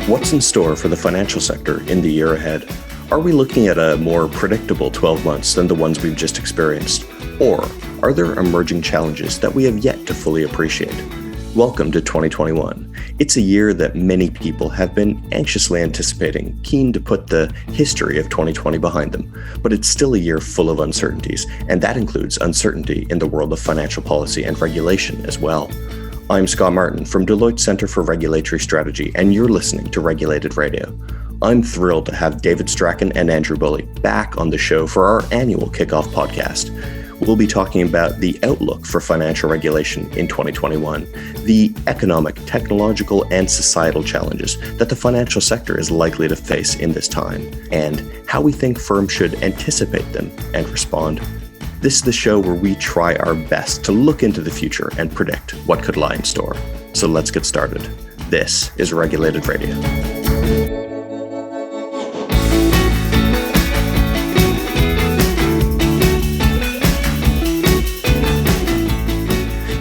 What's in store for the financial sector in the year ahead? Are we looking at a more predictable 12 months than the ones we've just experienced? Or are there emerging challenges that we have yet to fully appreciate? Welcome to 2021. It's a year that many people have been anxiously anticipating, keen to put the history of 2020 behind them. But it's still a year full of uncertainties, and that includes uncertainty in the world of financial policy and regulation as well. I'm Scott Martin from EMEA Centre for Regulatory Strategy, and you're listening to Regulated Radio. I'm thrilled to have David Strachan and Andrew Bulley back on the show for our annual kickoff podcast. We'll be talking about the outlook for financial regulation in 2021, the economic, technological, and societal challenges that the financial sector is likely to face in this time, and how we think firms should anticipate them and respond. This is the show where we try our best to look into the future and predict what could lie in store. So let's get started. This is Regulated Radio.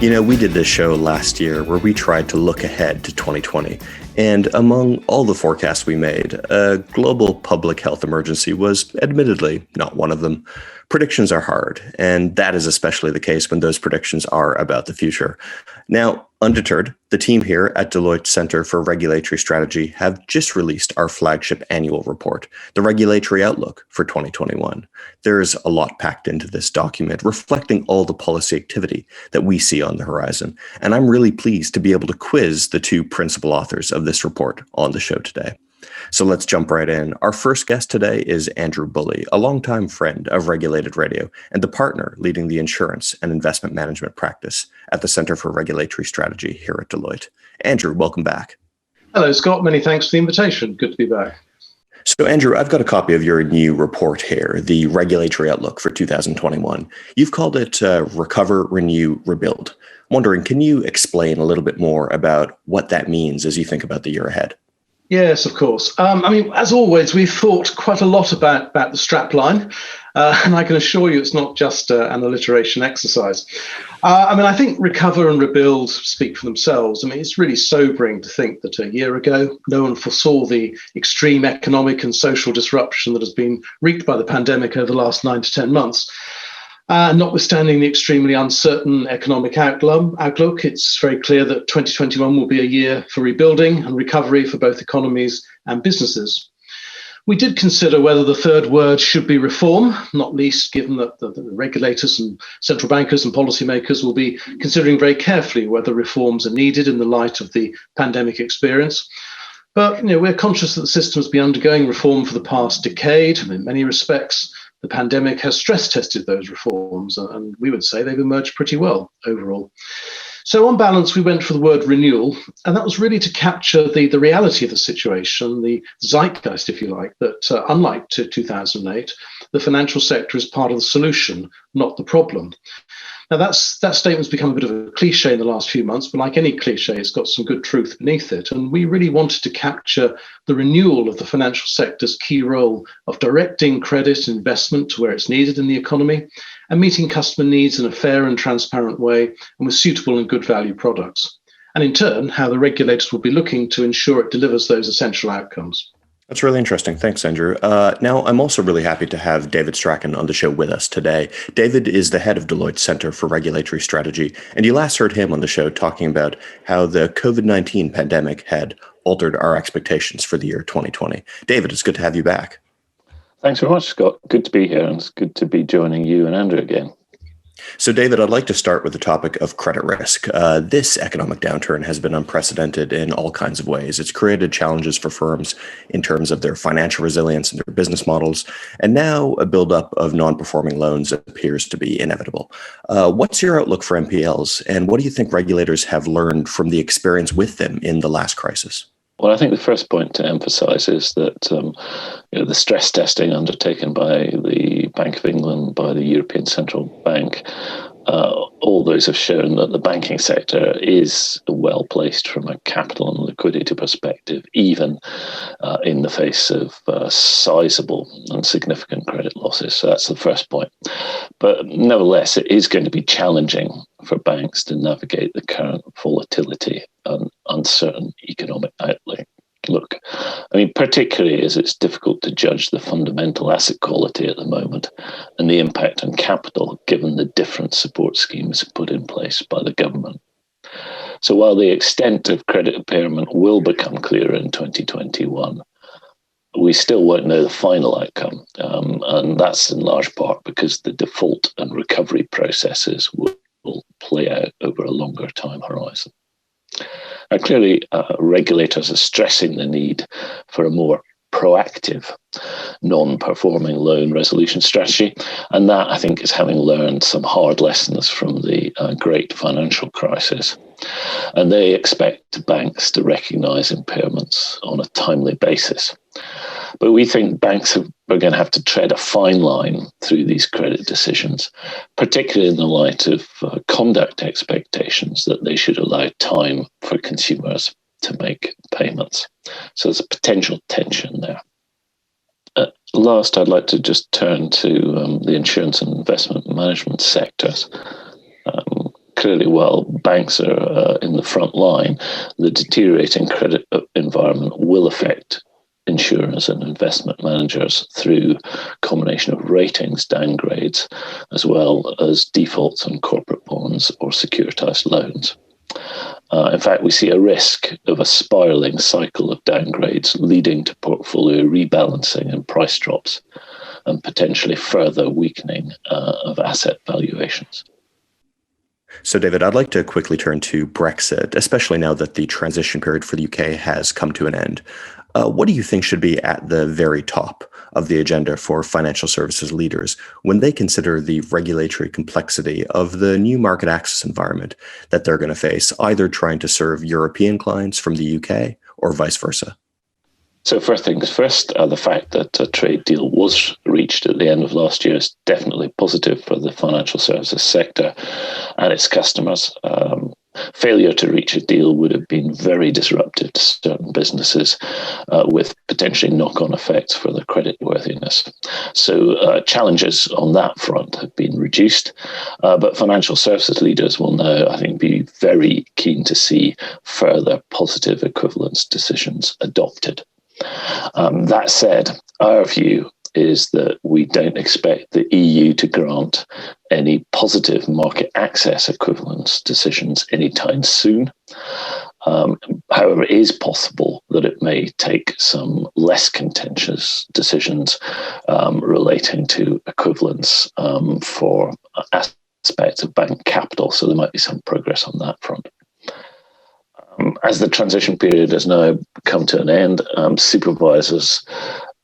You know, we did this show last year where we tried to look ahead to 2020. And among all the forecasts we made, a global public health emergency was admittedly not one of them. Predictions are hard, and that is especially the case when those predictions are about the future. Now, undeterred, the team here at EMEA Centre for Regulatory Strategy have just released our flagship annual report, the Regulatory Outlook for 2021. There's a lot packed into this document, reflecting all the policy activity that we see on the horizon. And I'm really pleased to be able to quiz the two principal authors of this report on the show today. So let's jump right in. Our first guest today is Andrew Bulley, a longtime friend of Regulated Radio and the partner leading the insurance and investment management practice at the Centre for Regulatory Strategy here at Deloitte. Andrew, welcome back. Hello, Scott. Many thanks for the invitation. Good to be back. So, Andrew, I've got a copy of your new report here, the Regulatory Outlook for 2021. You've called it Recover, Renew, Rebuild. I'm wondering, can you explain a little bit more about what that means as you think about the year ahead? Yes, of course. As always, we've thought quite a lot about the strapline, and I can assure you it's not just an alliteration exercise. I think recover and rebuild speak for themselves. It's really sobering to think that a year ago, no one foresaw the extreme economic and social disruption that has been wreaked by the pandemic over the last 9 to 10 months. Notwithstanding the extremely uncertain economic outlook, it's very clear that 2021 will be a year for rebuilding and recovery for both economies and businesses. We did consider whether the third word should be reform, not least given that the regulators and central bankers and policymakers will be considering very carefully whether reforms are needed in the light of the pandemic experience. But we're conscious that the system has been undergoing reform for the past decade, and in many respects, the pandemic has stress tested those reforms, and we would say they've emerged pretty well overall. So on balance, we went for the word renewal, and that was really to capture the reality of the situation, the zeitgeist, if you like, that unlike 2008, the financial sector is part of the solution, not the problem. Now, that statement's become a bit of a cliche in the last few months, but like any cliche, it's got some good truth beneath it. And we really wanted to capture the renewal of the financial sector's key role of directing credit investment to where it's needed in the economy and meeting customer needs in a fair and transparent way and with suitable and good value products. And in turn, how the regulators will be looking to ensure it delivers those essential outcomes. That's really interesting. Thanks, Andrew. Now, I'm also really happy to have David Strachan on the show with us today. David is the head of EMEA Centre for Regulatory Strategy, and you last heard him on the show talking about how the COVID-19 pandemic had altered our expectations for the year 2020. David, it's good to have you back. Thanks very much, Scott. Good to be here, and it's good to be joining you and Andrew again. So, David, I'd like to start with the topic of credit risk. This economic downturn has been unprecedented in all kinds of ways. It's created challenges for firms in terms of their financial resilience and their business models. And now a buildup of non-performing loans appears to be inevitable. What's your outlook for NPLs? And what do you think regulators have learned from the experience with them in the last crisis? Well, I think the first point to emphasise is that the stress testing undertaken by the Bank of England, by the European Central Bank, all those have shown that the banking sector is well placed from a capital and liquidity perspective, even in the face of sizable and significant credit losses. So that's the first point. But nevertheless, it is going to be challenging for banks to navigate the current volatility and uncertain economic outlook look. I mean, particularly as it's difficult to judge the fundamental asset quality at the moment and the impact on capital given the different support schemes put in place by the government. So while the extent of credit impairment will become clearer in 2021, we still won't know the final outcome. And that's in large part because the default and recovery processes will play out over a longer time horizon. Clearly, regulators are stressing the need for a more proactive non-performing loan resolution strategy. And that, I think, is having learned some hard lessons from the great financial crisis. And they expect banks to recognise impairments on a timely basis. But we think banks are going to have to tread a fine line through these credit decisions, particularly in the light of conduct expectations that they should allow time for consumers to make payments. So there's a potential tension there. Last, I'd like to just turn to the insurance and investment management sectors. Clearly, while banks are in the front line, the deteriorating credit environment will affect insurers and investment managers through a combination of ratings downgrades as well as defaults on corporate bonds or securitized loans. In fact, we see a risk of a spiraling cycle of downgrades leading to portfolio rebalancing and price drops and potentially further weakening of asset valuations. So, David, I'd like to quickly turn to Brexit, especially now that the transition period for the UK has come to an end. What do you think should be at the very top of the agenda for financial services leaders when they consider the regulatory complexity of the new market access environment that they're going to face, either trying to serve European clients from the UK or vice versa? So first things first, the fact that a trade deal was reached at the end of last year is definitely positive for the financial services sector and its customers. Failure to reach a deal would have been very disruptive to certain businesses with potentially knock-on effects for their creditworthiness. So challenges on that front have been reduced, but financial services leaders will now, I think, be very keen to see further positive equivalence decisions adopted. That said, our view is that we don't expect the EU to grant any positive market access equivalence decisions anytime soon. However, it is possible that it may take some less contentious decisions relating to equivalence for aspects of bank capital. So there might be some progress on that front. As the transition period has now come to an end, supervisors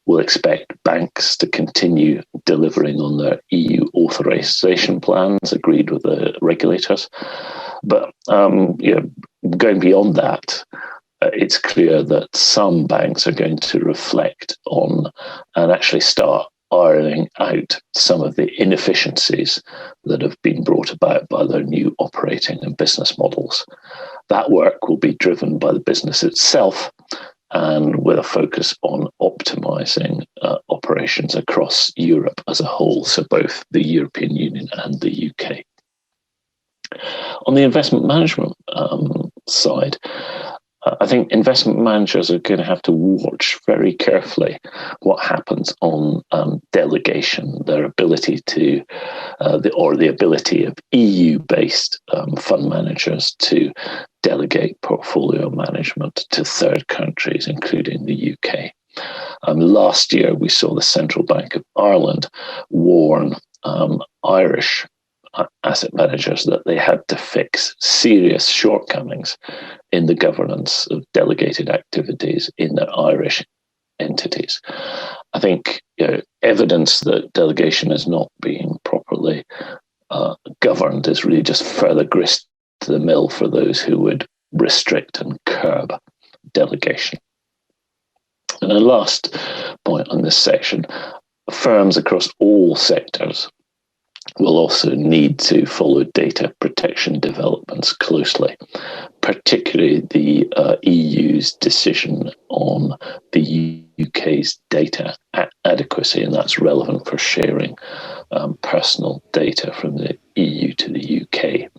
will expect banks to continue delivering on their EU authorization plans agreed with the regulators. But going beyond that, it's clear that some banks are going to reflect on and actually start ironing out some of the inefficiencies that have been brought about by their new operating and business models. That work will be driven by the business itself and with a focus on optimizing operations across Europe as a whole, so both the European Union and the UK. On the investment management side, I think investment managers are going to have to watch very carefully what happens on delegation, their ability to, the ability of EU-based fund managers to delegate portfolio management to third countries, including the UK. Last year, we saw the Central Bank of Ireland warn Irish asset managers that they had to fix serious shortcomings in the governance of delegated activities in their Irish entities. I think evidence that delegation is not being properly governed is really just further grist to the mill for those who would restrict and curb delegation. And the last point on this section, firms across all sectors will also need to follow data protection developments closely, particularly the EU's decision on the UK's data adequacy, and that's relevant for sharing personal data from the EU to the UK.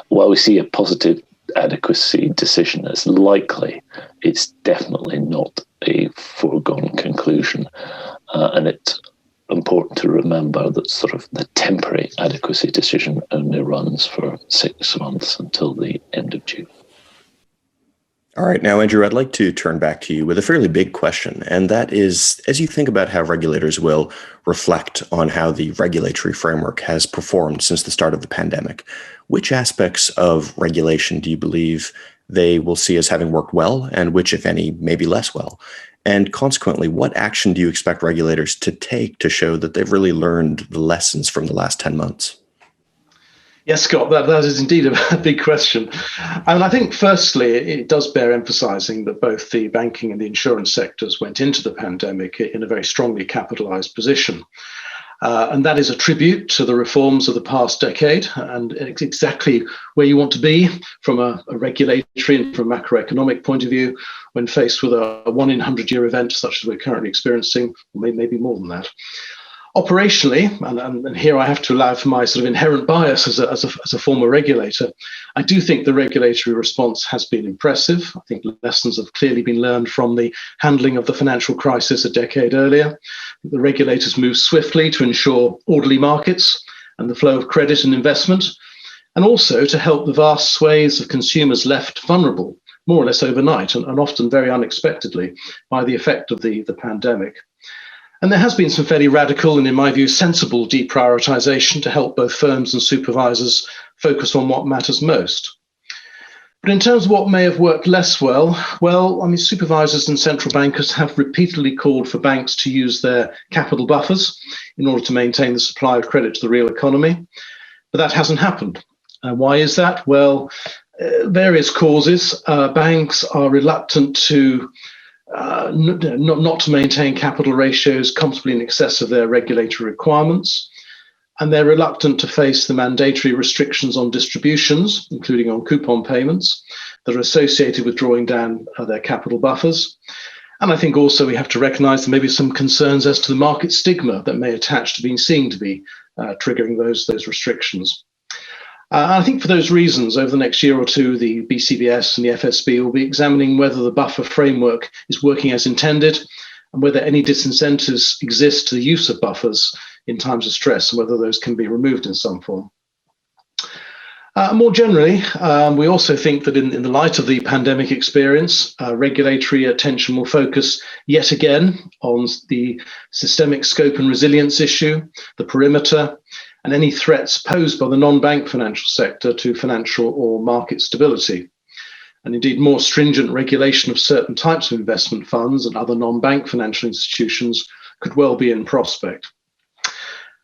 While we see a positive adequacy decision is likely, it's definitely not a foregone conclusion. And it's important to remember that sort of the temporary adequacy decision only runs for 6 months until the end of June. All right. Now, Andrew, I'd like to turn back to you with a fairly big question. And that is, as you think about how regulators will reflect on how the regulatory framework has performed since the start of the pandemic, which aspects of regulation do you believe they will see as having worked well, and which, if any, maybe less well? And consequently, what action do you expect regulators to take to show that they've really learned the lessons from the last 10 months? Yes, Scott, that is indeed a big question. And I think, firstly, it does bear emphasising that both the banking and the insurance sectors went into the pandemic in a very strongly capitalised position. And that is a tribute to the reforms of the past decade, and it's exactly where you want to be from a regulatory and from a macroeconomic point of view when faced with a 1 in 100-year event such as we're currently experiencing, or maybe more than that. Operationally, and here I have to allow for my sort of inherent bias as a former regulator, I do think the regulatory response has been impressive. I think lessons have clearly been learned from the handling of the financial crisis a decade earlier. The regulators moved swiftly to ensure orderly markets and the flow of credit and investment, and also to help the vast swathes of consumers left vulnerable, more or less overnight, and often very unexpectedly, by the effect of the pandemic. And there has been some fairly radical and, in my view, sensible deprioritisation to help both firms and supervisors focus on what matters most. But in terms of what may have worked less well, supervisors and central bankers have repeatedly called for banks to use their capital buffers in order to maintain the supply of credit to the real economy. But that hasn't happened. Why is that? Well, various causes. Banks are reluctant to not to maintain capital ratios comfortably in excess of their regulatory requirements, and they're reluctant to face the mandatory restrictions on distributions, including on coupon payments, that are associated with drawing down their capital buffers. And I think also we have to recognise there may be some concerns as to the market stigma that may attach to being seen to be triggering those restrictions. I think for those reasons, over the next year or two, the BCBS and the FSB will be examining whether the buffer framework is working as intended and whether any disincentives exist to the use of buffers in times of stress and whether those can be removed in some form. More generally, we also think that in the light of the pandemic experience, regulatory attention will focus yet again on the systemic scope and resilience issue, the perimeter, and any threats posed by the non-bank financial sector to financial or market stability. And indeed, more stringent regulation of certain types of investment funds and other non-bank financial institutions could well be in prospect.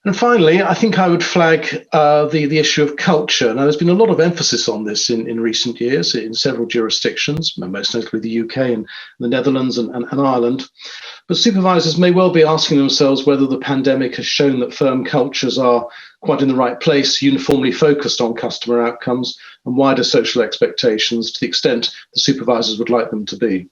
And finally, I think I would flag the issue of culture. Now, there's been a lot of emphasis on this in recent years in several jurisdictions, most notably the UK and the Netherlands and Ireland. But supervisors may well be asking themselves whether the pandemic has shown that firm cultures are quite in the right place, uniformly focused on customer outcomes and wider social expectations to the extent the supervisors would like them to be.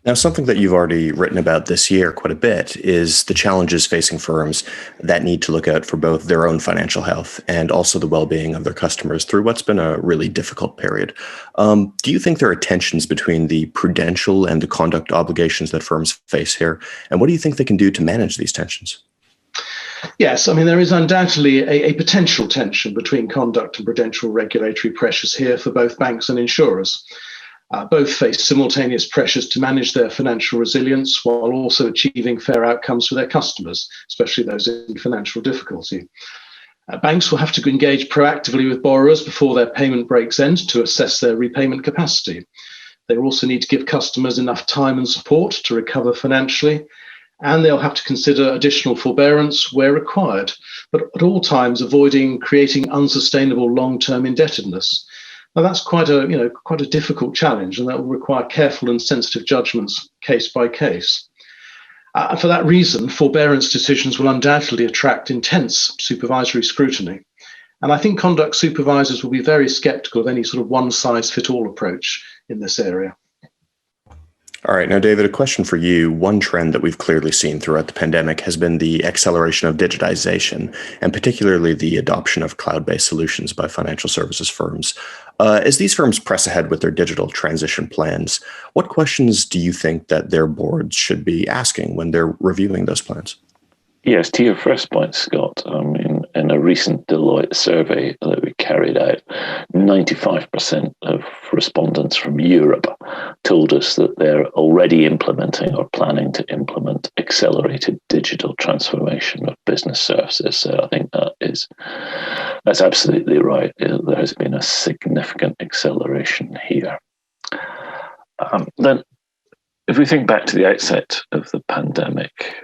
Now, something that you've already written about this year quite a bit is the challenges facing firms that need to look out for both their own financial health and also the well-being of their customers through what's been a really difficult period. Do you think there are tensions between the prudential and the conduct obligations that firms face here? And what do you think they can do to manage these tensions? Yes, there is undoubtedly a potential tension between conduct and prudential regulatory pressures here for both banks and insurers. Both face simultaneous pressures to manage their financial resilience while also achieving fair outcomes for their customers, especially those in financial difficulty. Banks will have to engage proactively with borrowers before their payment breaks end to assess their repayment capacity. They will also need to give customers enough time and support to recover financially, and they'll have to consider additional forbearance where required, but at all times avoiding creating unsustainable long-term indebtedness. Now, that's quite a difficult challenge, and that will require careful and sensitive judgments case by case. For that reason, forbearance decisions will undoubtedly attract intense supervisory scrutiny. And I think conduct supervisors will be very sceptical of any sort of one-size-fits-all approach in this area. All right. Now, David, a question for you. One trend that we've clearly seen throughout the pandemic has been the acceleration of digitization, and particularly the adoption of cloud-based solutions by financial services firms. As these firms press ahead with their digital transition plans, what questions do you think that their boards should be asking when they're reviewing those plans? Yes, to your first point, Scott, in a recent Deloitte survey that we carried out, 95% of respondents from Europe told us that they're already implementing or planning to implement accelerated digital transformation of business services. So I think that's absolutely right. There has been a significant acceleration here. Then if we think back to the outset of the pandemic,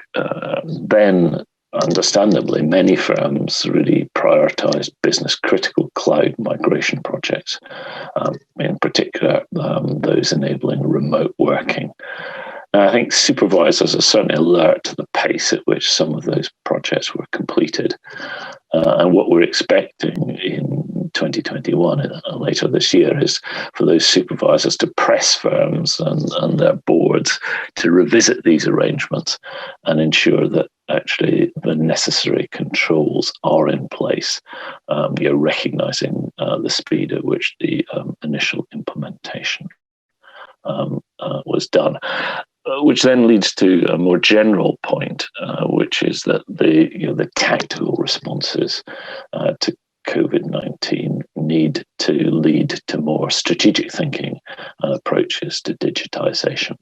then understandably, many firms really prioritized business critical cloud migration projects, in particular, those enabling remote working. And I think supervisors are certainly alert to the pace at which some of those projects were completed. And what we're expecting in 2021, later this year, is for those supervisors to press firms and their boards to revisit these arrangements and ensure that actually the necessary controls are in place, recognizing the speed at which the initial implementation was done. Which then leads to a more general point, which is that the tactical responses to COVID-19 need to lead to more strategic thinking and approaches to digitization.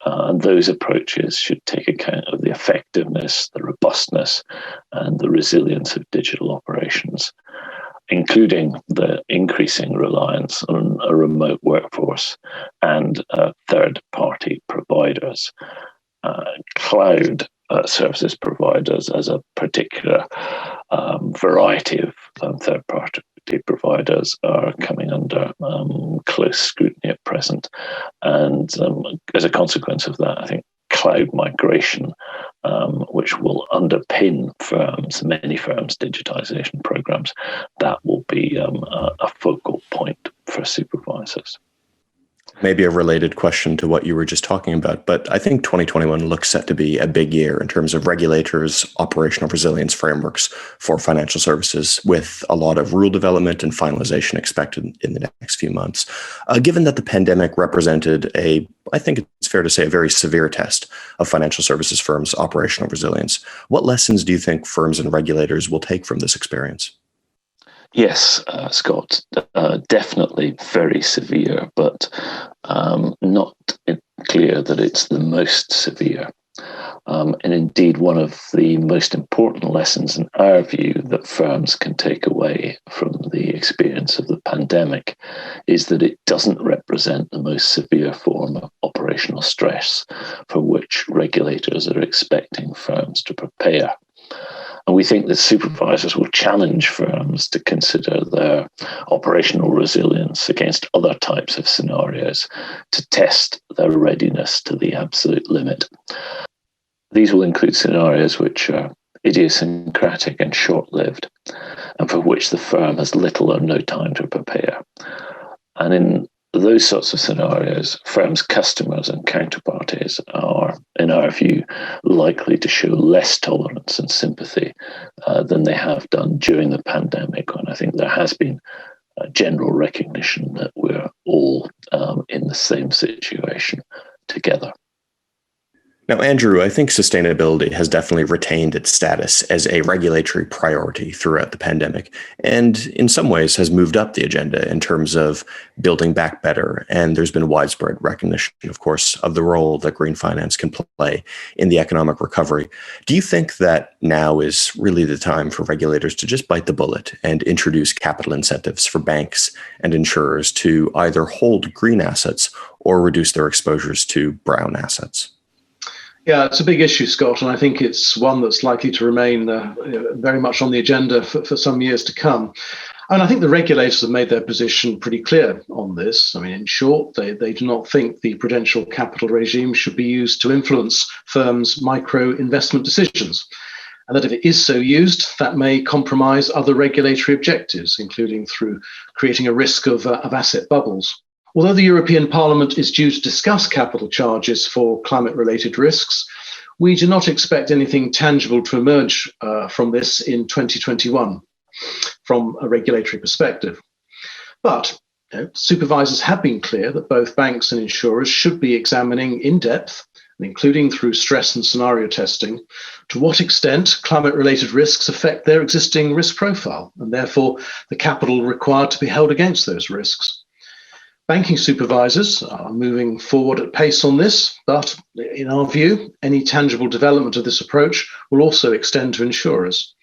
And those approaches should take account of the effectiveness, the robustness, and the resilience of digital operations, including the increasing reliance on a remote workforce and third-party providers. Cloud services providers, as a particular variety of third-party providers, are coming under close scrutiny at present. And as a consequence of that, I think cloud migration, which will underpin many firms' digitization programs, that will be a focal point for supervisors. Maybe a related question to what you were just talking about, but I think 2021 looks set to be a big year in terms of regulators, operational resilience frameworks for financial services, with a lot of rule development and finalization expected in the next few months. Given that the pandemic represented I think it's fair to say, a very severe test of financial services firms' operational resilience, what lessons do you think firms and regulators will take from this experience? Yes, Scott, definitely very severe, but not clear that it's the most severe. And indeed, one of the most important lessons in our view that firms can take away from the experience of the pandemic is that it doesn't represent the most severe form of operational stress for which regulators are expecting firms to prepare. And we think that supervisors will challenge firms to consider their operational resilience against other types of scenarios to test their readiness to the absolute limit. These will include scenarios which are idiosyncratic and short-lived, and for which the firm has little or no time to prepare. And in those sorts of scenarios, firms' customers and counterparties are, in our view, likely to show less tolerance and sympathy than they have done during the pandemic. And I think there has been a general recognition that we're all in the same situation together. Now, Andrew, I think sustainability has definitely retained its status as a regulatory priority throughout the pandemic, and in some ways has moved up the agenda in terms of building back better. And there's been widespread recognition, of course, of the role that green finance can play in the economic recovery. Do you think that now is really the time for regulators to just bite the bullet and introduce capital incentives for banks and insurers to either hold green assets or reduce their exposures to brown assets? Yeah, it's a big issue, Scott, and I think it's one that's likely to remain very much on the agenda for some years to come. And I think the regulators have made their position pretty clear on this. I mean, in short, they do not think the prudential capital regime should be used to influence firms' micro investment decisions. And that if it is so used, that may compromise other regulatory objectives, including through creating a risk of asset bubbles. Although the European Parliament is due to discuss capital charges for climate-related risks, we do not expect anything tangible to emerge from this in 2021 from a regulatory perspective. But supervisors have been clear that both banks and insurers should be examining in depth, and including through stress and scenario testing, to what extent climate-related risks affect their existing risk profile, and therefore the capital required to be held against those risks. Banking supervisors are moving forward at pace on this, but in our view, any tangible development of this approach will also extend to insurers.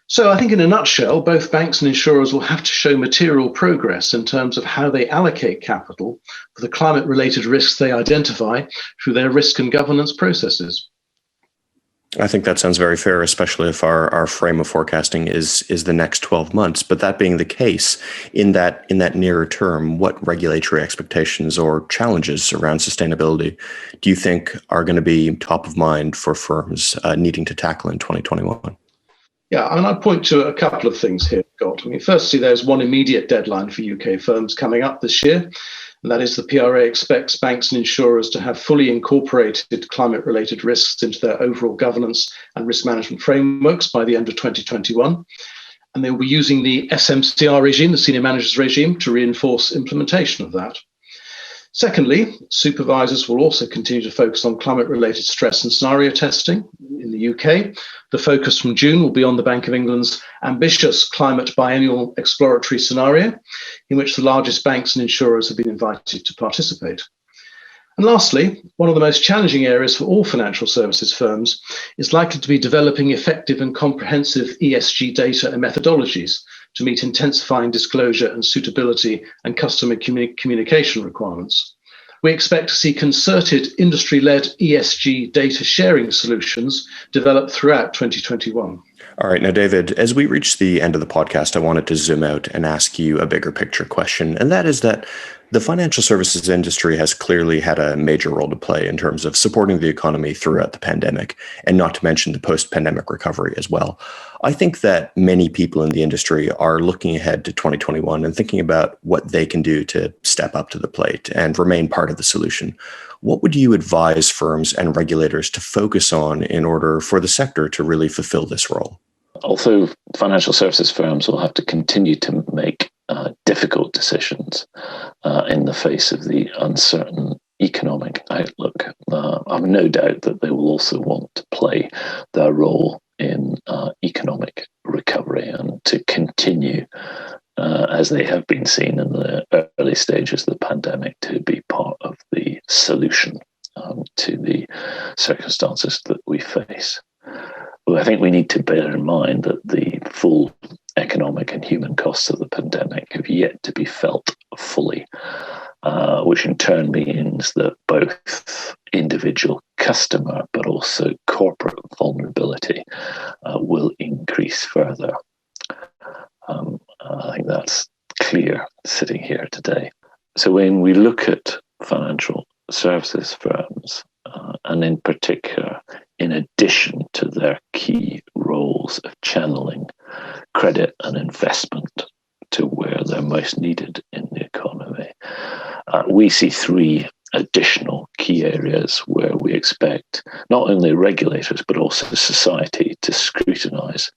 So I think in a nutshell, both banks and insurers will have to show material progress in terms of how they allocate capital for the climate-related risks they identify through their risk and governance processes. I think that sounds very fair, especially if our frame of forecasting is the next 12 months. But that being the case, in that nearer term, what regulatory expectations or challenges around sustainability do you think are going to be top of mind for firms needing to tackle in 2021? Yeah, and I'd point to a couple of things here, Scott. Firstly, there's one immediate deadline for UK firms coming up this year, and that is the PRA expects banks and insurers to have fully incorporated climate-related risks into their overall governance and risk management frameworks by the end of 2021. And they will be using the SMCR regime, the senior managers regime, to reinforce implementation of that. Secondly, supervisors will also continue to focus on climate-related stress and scenario testing. In the UK, the focus from June will be on the Bank of England's ambitious climate biennial exploratory scenario, in which the largest banks and insurers have been invited to participate. And lastly, one of the most challenging areas for all financial services firms is likely to be developing effective and comprehensive ESG data and methodologies to meet intensifying disclosure and suitability and customer communication requirements. We expect to see concerted industry-led ESG data sharing solutions developed throughout 2021. All right. Now, David, as we reach the end of the podcast, I wanted to zoom out and ask you a bigger picture question. And that is that the financial services industry has clearly had a major role to play in terms of supporting the economy throughout the pandemic, and not to mention the post-pandemic recovery as well. I think that many people in the industry are looking ahead to 2021 and thinking about what they can do to step up to the plate and remain part of the solution. What would you advise firms and regulators to focus on in order for the sector to really fulfill this role? Although financial services firms will have to continue to make difficult decisions in the face of the uncertain economic outlook, I've no doubt that they will also want to play their role in economic recovery and to continue, as they have been seen in the early stages of the pandemic, to be part of the solution to the circumstances that we face. Well, I think we need to bear in mind that the full economic and human costs of the pandemic have yet to be felt fully, which in turn means that both individual customer but also corporate vulnerability will increase further. I think that's clear sitting here today. So when we look at financial services firms, and in particular, in addition to their key roles of channeling credit and investment to where they're most needed in the economy, we see three additional key areas where we expect not only regulators but also society to scrutinise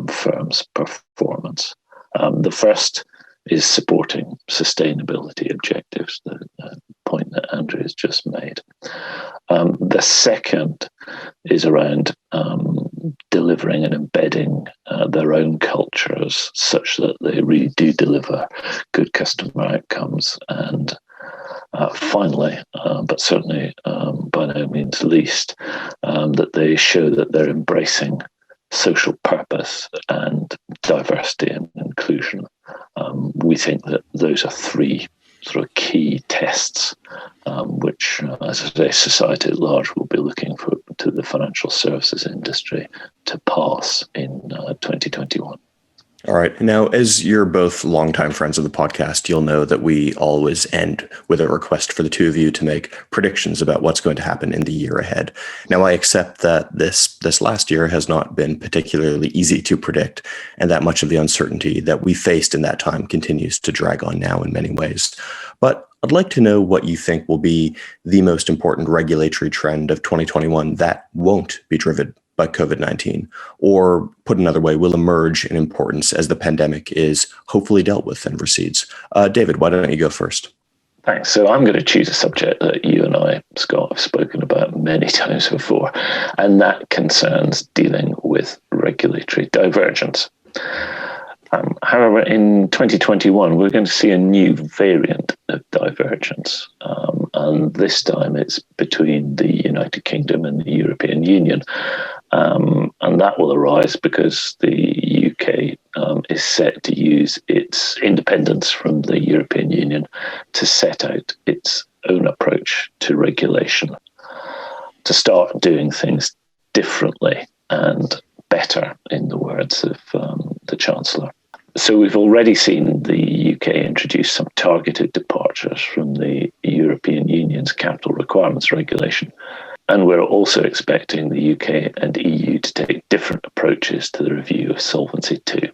firms' performance. The first is supporting sustainability objectives, the point that Andrew has just made. The second is around delivering and embedding their own cultures such that they really do deliver good customer outcomes. And finally, but certainly by no means least, that they show that they're embracing social purpose and diversity and inclusion. We think that those are three sort of key tests which, as I say, society at large will be looking for to the financial services industry to pass in 2021. All right. Now, as you're both longtime friends of the podcast, you'll know that we always end with a request for the two of you to make predictions about what's going to happen in the year ahead. Now, I accept that this last year has not been particularly easy to predict, and that much of the uncertainty that we faced in that time continues to drag on now in many ways. But I'd like to know what you think will be the most important regulatory trend of 2021 that won't be driven by COVID-19, or put another way, will emerge in importance as the pandemic is hopefully dealt with and recedes. David, why don't you go first? Thanks. So I'm going to choose a subject that you and I, Scott, have spoken about many times before, and that concerns dealing with regulatory divergence. However, in 2021, we're going to see a new variant of divergence, and this time it's between the United Kingdom and the European Union. And that will arise because the UK is set to use its independence from the European Union to set out its own approach to regulation, to start doing things differently and better, in the words of the Chancellor. So we've already seen the UK introduce some targeted departures from the European Union's capital requirements regulation. And we're also expecting the UK and EU to take different approaches to the review of Solvency II.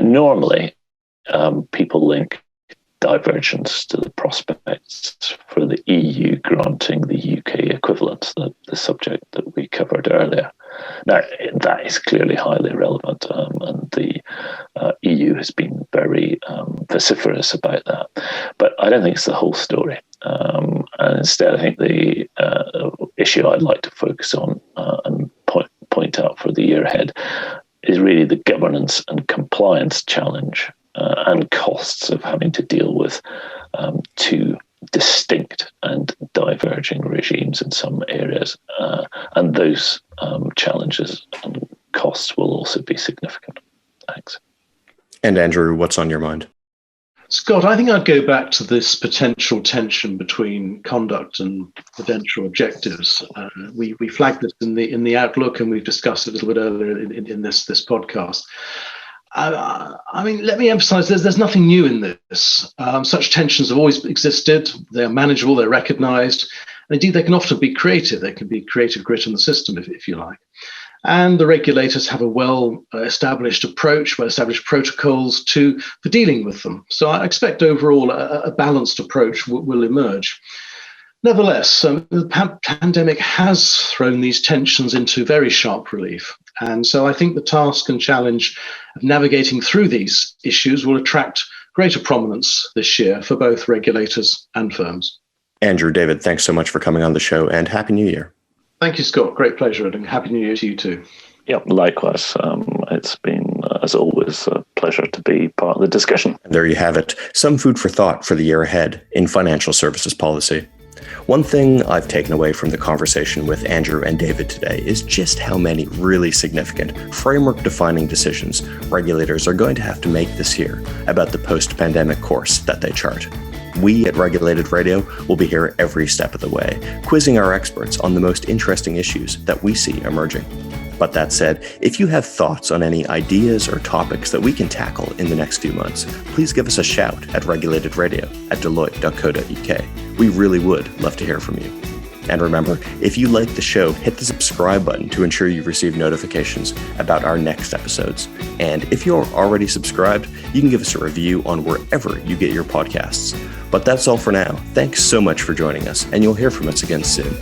Normally, people link divergence to the prospects for the EU granting the UK equivalence, the subject that we covered earlier. Now, that is clearly highly relevant, and the EU has been very vociferous about that. But I don't think it's the whole story. And instead, I think the issue I'd like to focus on and point out for the year ahead is really the governance and compliance challenge and costs of having to deal with two distinct and diverging regimes in some areas. And those challenges and costs will also be significant. Thanks. And Andrew, what's on your mind? Scott, I think I'd go back to this potential tension between conduct and prudential objectives. We flagged this in the outlook, and we've discussed it a little bit earlier in this podcast. I mean, let me emphasize there's nothing new in this. Such tensions have always existed. They're manageable, they're recognized. And indeed, they can often be creative. There can be creative grit in the system, if you like. And the regulators have a well-established approach, well-established protocols for dealing with them. So I expect overall a balanced approach will emerge. Nevertheless, the pandemic has thrown these tensions into very sharp relief. And so I think the task and challenge of navigating through these issues will attract greater prominence this year for both regulators and firms. Andrew, David, thanks so much for coming on the show, and Happy New Year. Thank you, Scott. Great pleasure, and Happy New Year to you too. Yeah, likewise. It's been, as always, a pleasure to be part of the discussion. And there you have it. Some food for thought for the year ahead in financial services policy. One thing I've taken away from the conversation with Andrew and David today is just how many really significant framework-defining decisions regulators are going to have to make this year about the post-pandemic course that they chart. We at Regulated Radio will be here every step of the way, quizzing our experts on the most interesting issues that we see emerging. But that said, if you have thoughts on any ideas or topics that we can tackle in the next few months, please give us a shout at regulatedradio@deloitte.co.uk. We really would love to hear from you. And remember, if you like the show, hit the subscribe button to ensure you receive notifications about our next episodes. And if you're already subscribed, you can give us a review on wherever you get your podcasts. But that's all for now. Thanks so much for joining us, and you'll hear from us again soon.